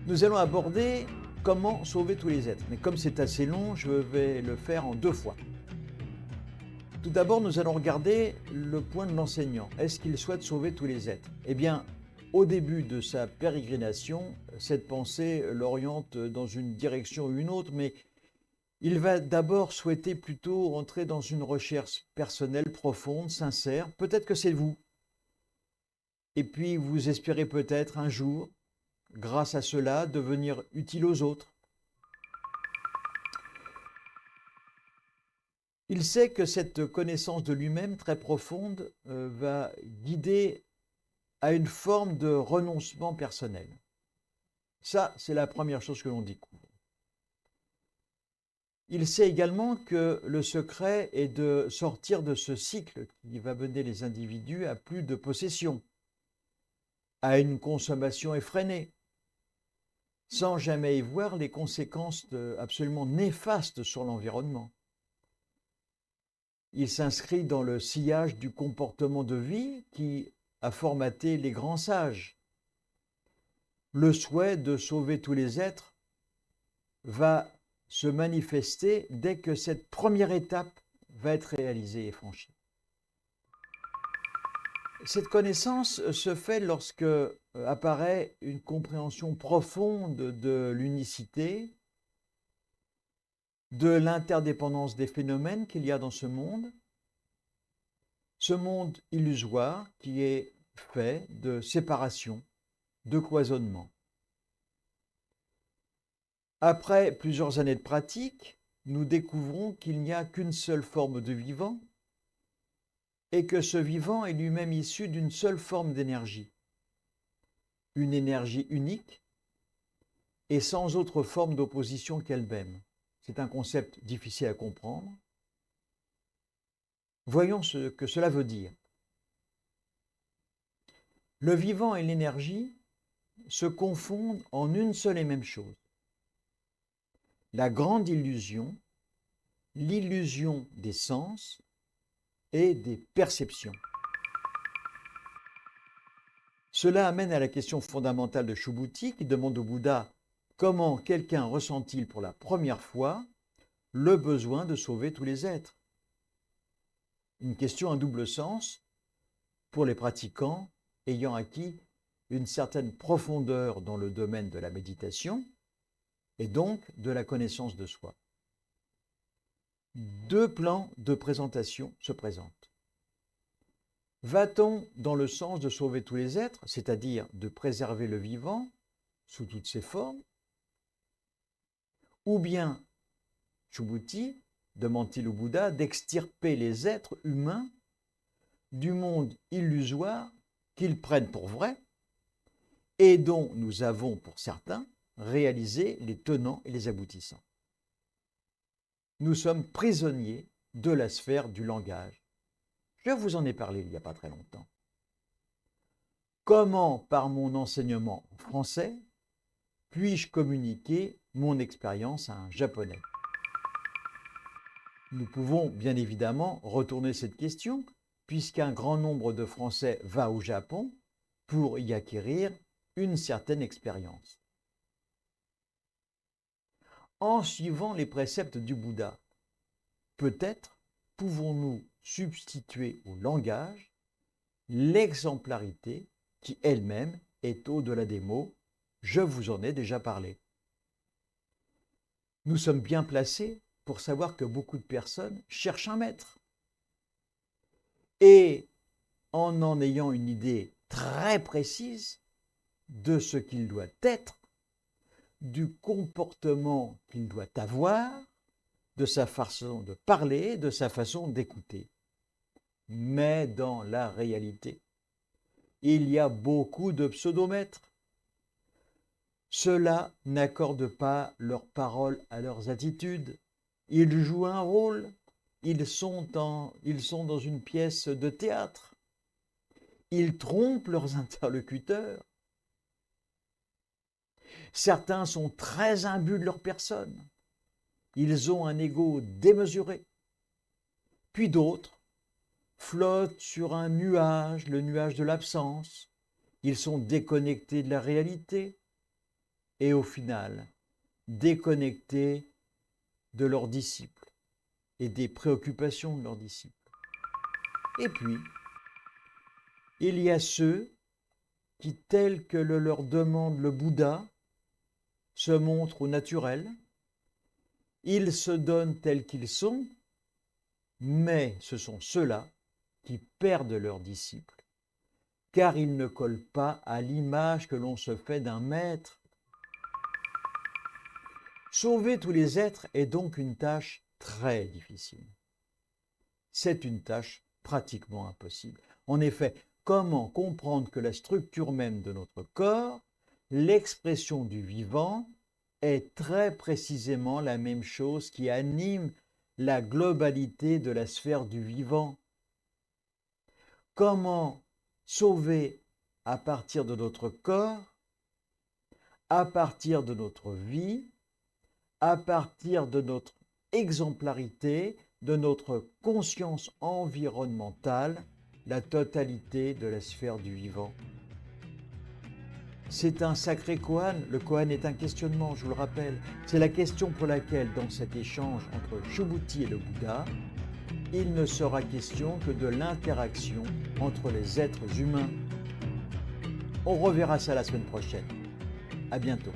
Nous allons aborder comment sauver tous les êtres. Mais comme c'est assez long, je vais le faire en 2 fois. Tout d'abord, nous allons regarder le point de l'enseignant. Est-ce qu'il souhaite sauver tous les êtres? Eh bien, au début de sa pérégrination, cette pensée l'oriente dans une direction ou une autre, mais il va d'abord souhaiter plutôt entrer dans une recherche personnelle profonde, sincère. Peut-être que c'est vous. Et puis, vous espérez peut-être un jour, grâce à cela, devenir utile aux autres. Il sait que cette connaissance de lui-même très profonde va guider à une forme de renoncement personnel. Ça, c'est la première chose que l'on découvre. Il sait également que le secret est de sortir de ce cycle qui va mener les individus à plus de possession, à une consommation effrénée, sans jamais y voir les conséquences absolument néfastes sur l'environnement. Il s'inscrit dans le sillage du comportement de vie qui a formaté les grands sages. Le souhait de sauver tous les êtres va se manifester dès que cette première étape va être réalisée et franchie. Cette connaissance se fait lorsque apparaît une compréhension profonde de l'unicité, de l'interdépendance des phénomènes qu'il y a dans ce monde illusoire qui est fait de séparation, de cloisonnement. Après plusieurs années de pratique, nous découvrons qu'il n'y a qu'une seule forme de vivant et que ce vivant est lui-même issu d'une seule forme d'énergie, une énergie unique et sans autre forme d'opposition qu'elle-même. C'est un concept difficile à comprendre. Voyons ce que cela veut dire. Le vivant et l'énergie se confondent en une seule et même chose. La grande illusion, l'illusion des sens et des perceptions. Cela amène à la question fondamentale de Subhuti qui demande au Bouddha comment quelqu'un ressent-il pour la première fois le besoin de sauver tous les êtres. Une question à double sens pour les pratiquants ayant acquis une certaine profondeur dans le domaine de la méditation et donc de la connaissance de soi. 2 plans de présentation se présentent. Va-t-on dans le sens de sauver tous les êtres, c'est-à-dire de préserver le vivant sous toutes ses formes, ou bien, Subhuti demande-t-il au Bouddha, d'extirper les êtres humains du monde illusoire qu'ils prennent pour vrai et dont nous avons, pour certains, réalisé les tenants et les aboutissants. Nous sommes prisonniers de la sphère du langage. Je vous en ai parlé il n'y a pas très longtemps. Comment, par mon enseignement français, puis-je communiquer mon expérience à un Japonais? Nous pouvons bien évidemment retourner cette question, puisqu'un grand nombre de Français va au Japon pour y acquérir une certaine expérience. En suivant les préceptes du Bouddha, peut-être pouvons-nous substituer au langage l'exemplarité qui elle-même est au-delà des mots. Je vous en ai déjà parlé. Nous sommes bien placés pour savoir que beaucoup de personnes cherchent un maître. Et en ayant une idée très précise de ce qu'il doit être, du comportement qu'il doit avoir, de sa façon de parler, de sa façon d'écouter. Mais dans la réalité, il y a beaucoup de pseudomètres. Ceux-là n'accordent pas leurs paroles à leurs attitudes. Ils jouent un rôle. Ils sont dans une pièce de théâtre. Ils trompent leurs interlocuteurs. Certains sont très imbus de leur personne. Ils ont un ego démesuré. Puis d'autres flottent sur un nuage, le nuage de l'absence. Ils sont déconnectés de la réalité. et au final déconnectés de leurs disciples et des préoccupations de leurs disciples. Et puis, il y a ceux qui, tels que le leur demande le Bouddha, se montrent au naturel, ils se donnent tels qu'ils sont, mais ce sont ceux-là qui perdent leurs disciples, car ils ne collent pas à l'image que l'on se fait d'un maître. Sauver tous les êtres est donc une tâche très difficile. C'est une tâche pratiquement impossible. En effet, comment comprendre que la structure même de notre corps, l'expression du vivant, est très précisément la même chose qui anime la globalité de la sphère du vivant? Comment sauver à partir de notre corps, à partir de notre vie, à partir de notre exemplarité, de notre conscience environnementale, la totalité de la sphère du vivant? C'est un sacré koan. Le koan est un questionnement, je vous le rappelle. C'est la question pour laquelle, dans cet échange entre Subhuti et le Bouddha, il ne sera question que de l'interaction entre les êtres humains. On reverra ça la semaine prochaine. À bientôt.